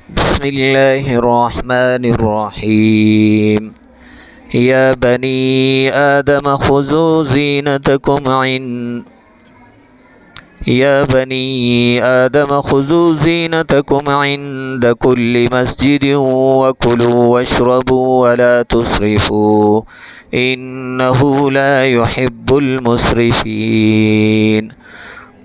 بسم الله الرحمن الرحيم. يا بني آدم خذوا زينتكم عند كل مسجد وكلوا واشربوا ولا تسرفوا إنه لا يحب المسرفين.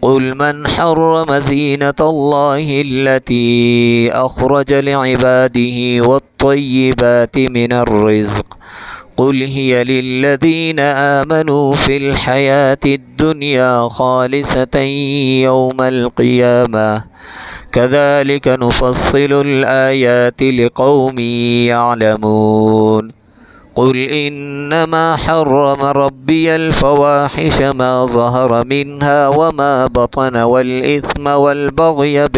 قل من حرم زينة الله التي أخرج لعباده والطيبات من الرزق قل هي للذين آمنوا في الحياة الدنيا خالصة يوم القيامة كذلك نفصل الآيات لقوم يعلمون. قل إنما حرم ربي الفواحش ما ظهر منها وما بطن والإثم والبغي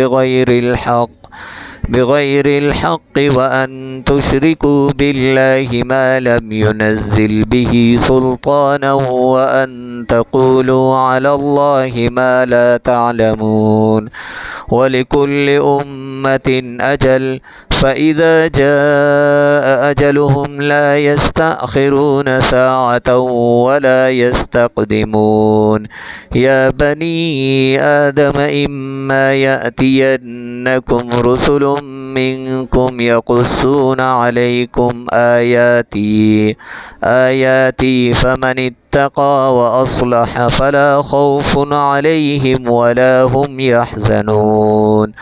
بغير الحق وأن تشركوا بالله ما لم ينزل به سلطانا وأن تقولوا على الله ما لا تعلمون. ولكل أمة أجل فإذا جاء أجلهم لا يستأخرون ساعة ولا يستقدمون. يا بني آدم إما يأتينكم رسل منكم يقصون عليكم آياتي فمن اتقى وأصلح فلا خوف عليهم ولا هم يحزنون.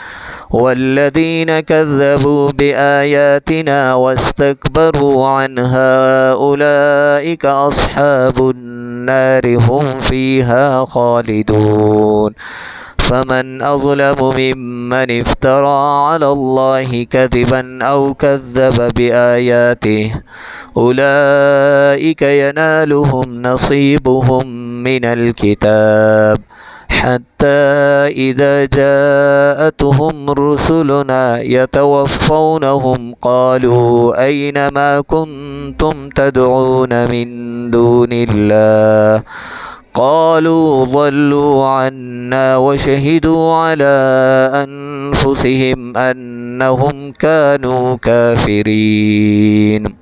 والذين كذبوا بآياتنا واستكبروا عنها أولئك أصحاب النار هم فيها خالدون. فمن أظلم ممن افترى على الله كذبا أو كذب بآياته أولئك ينالهم نصيبهم من الكتاب حتى إذا جاءتهم رسلنا يتوفونهم قالوا أين ما كنتم تدعون من دون الله قالوا ضلوا عنا وشهدوا على أنفسهم أنهم كانوا كافرين.